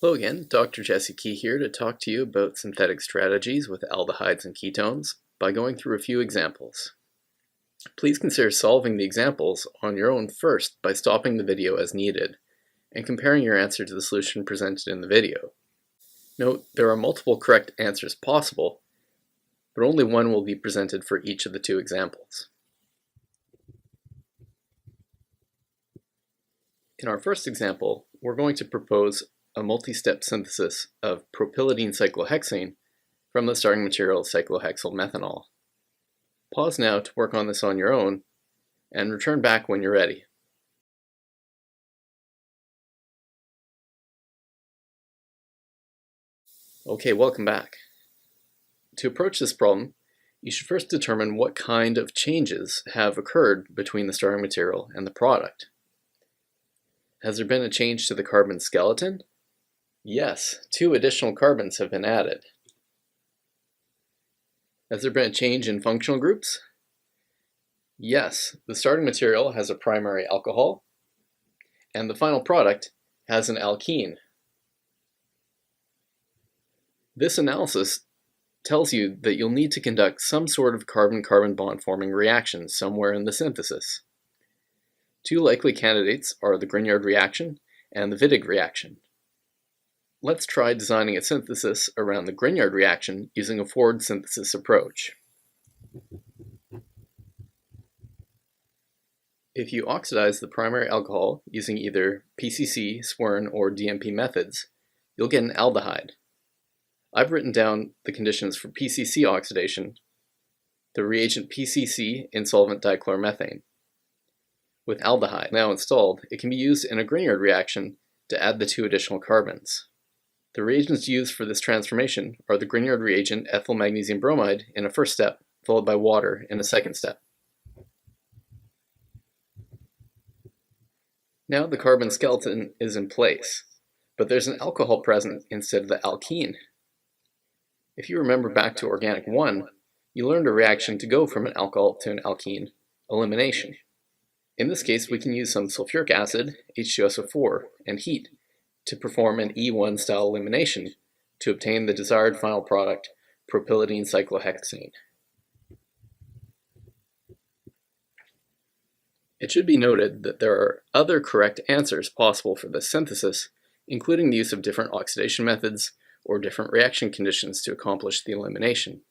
Hello again, Dr. Jesse Key here to talk to you about synthetic strategies with aldehydes and ketones by going through a few examples. Please consider solving the examples on your own first by stopping the video as needed and comparing your answer to the solution presented in the video. Note, there are multiple correct answers possible, but only one will be presented for each of the two examples. In our first example, we're going to propose a multi-step synthesis of propylidine cyclohexane from the starting material cyclohexyl methanol. Pause now to work on this on your own and return back when you're ready. Okay, welcome back. To approach this problem, you should first determine what kind of changes have occurred between the starting material and the product. Has there been a change to the carbon skeleton? Yes, 2 additional carbons have been added. Has there been a change in functional groups? Yes, the starting material has a primary alcohol, and the final product has an alkene. This analysis tells you that you'll need to conduct some sort of carbon-carbon bond forming reaction somewhere in the synthesis. 2 likely candidates are the Grignard reaction and the Wittig reaction. Let's try designing a synthesis around the Grignard reaction using a forward synthesis approach. If you oxidize the primary alcohol using either PCC, Swern, or DMP methods, you'll get an aldehyde. I've written down the conditions for PCC oxidation, the reagent PCC in solvent dichloromethane. With aldehyde now installed, it can be used in a Grignard reaction to add the 2 additional carbons. The reagents used for this transformation are the Grignard reagent ethyl magnesium bromide in a first step, followed by water in a second step. Now the carbon skeleton is in place, but there's an alcohol present instead of the alkene. If you remember back to Organic 1, you learned a reaction to go from an alcohol to an alkene, elimination. In this case, we can use some sulfuric acid, H2SO4, and heat to perform an E1 style elimination to obtain the desired final product, propylidine cyclohexane. It should be noted that there are other correct answers possible for this synthesis, including the use of different oxidation methods or different reaction conditions to accomplish the elimination.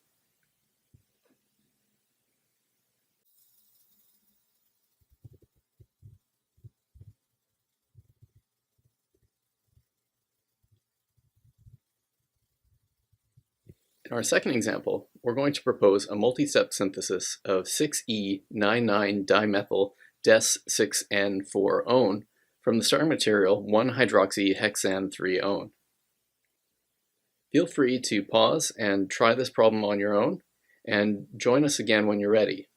In our second example, we're going to propose a multi-step synthesis of 6E99-dimethyl des6N4-one from the starting material 1-hydroxyhexan-3-one. Feel free to pause and try this problem on your own, and join us again when you're ready.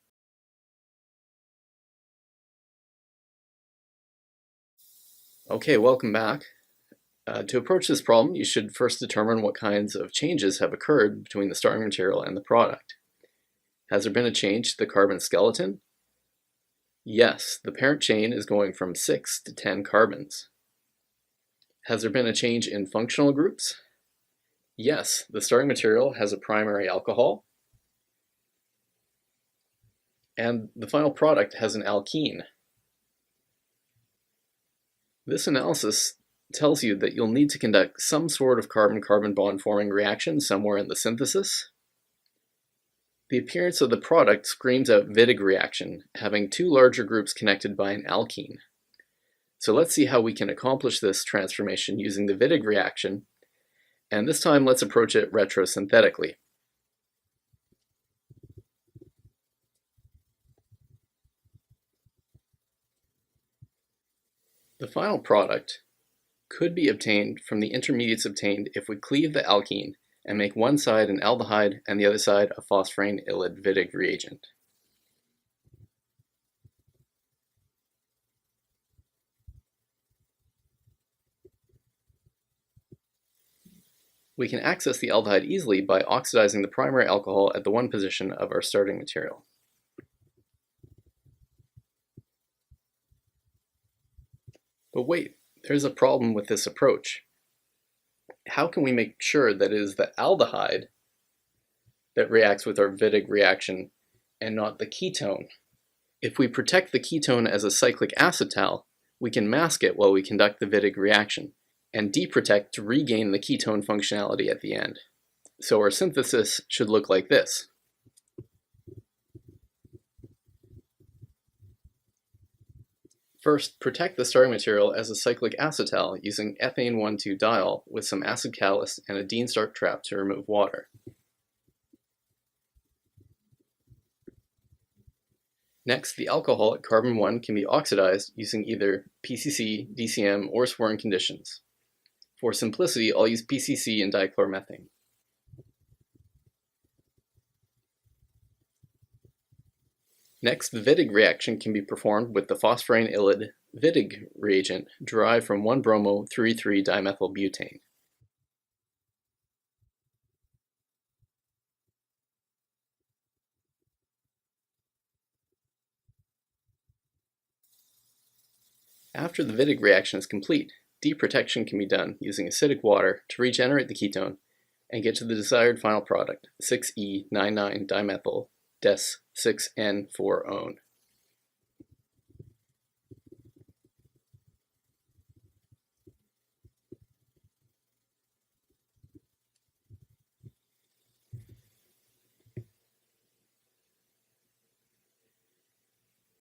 Okay, welcome back. To approach this problem, you should first determine what kinds of changes have occurred between the starting material and the product. Has there been a change to the carbon skeleton? Yes, the parent chain is going from 6 to 10 carbons. Has there been a change in functional groups? Yes, the starting material has a primary alcohol, and the final product has an alkene. This analysis tells you that you'll need to conduct some sort of carbon-carbon bond forming reaction somewhere in the synthesis. The appearance of the product screams out Wittig reaction, having 2 larger groups connected by an alkene. So let's see how we can accomplish this transformation using the Wittig reaction, and this time let's approach it retrosynthetically. The final product could be obtained from the intermediates obtained if we cleave the alkene and make one side an aldehyde and the other side a phosphorane ylide Wittig reagent. We can access the aldehyde easily by oxidizing the primary alcohol at the 1 position of our starting material. But wait, there's a problem with this approach. how can we make sure that it is the aldehyde that reacts with our Wittig reaction and not the ketone? If we protect the ketone as a cyclic acetal, we can mask it while we conduct the Wittig reaction, and deprotect to regain the ketone functionality at the end. So our synthesis should look like this. First, protect the starting material as a cyclic acetal using ethane 1,2-diol with some acid catalyst and a Dean Stark trap to remove water. Next, the alcohol at carbon 1 can be oxidized using either PCC, DCM, or Swerin conditions. For simplicity, I'll use PCC and dichloromethane. Next, the Wittig reaction can be performed with the phosphorane ylide Wittig reagent derived from 1-bromo-3,3-dimethylbutane. After the Wittig reaction is complete, deprotection can be done using acidic water to regenerate the ketone and get to the desired final product, 6E99-dimethyl des 6N4-one.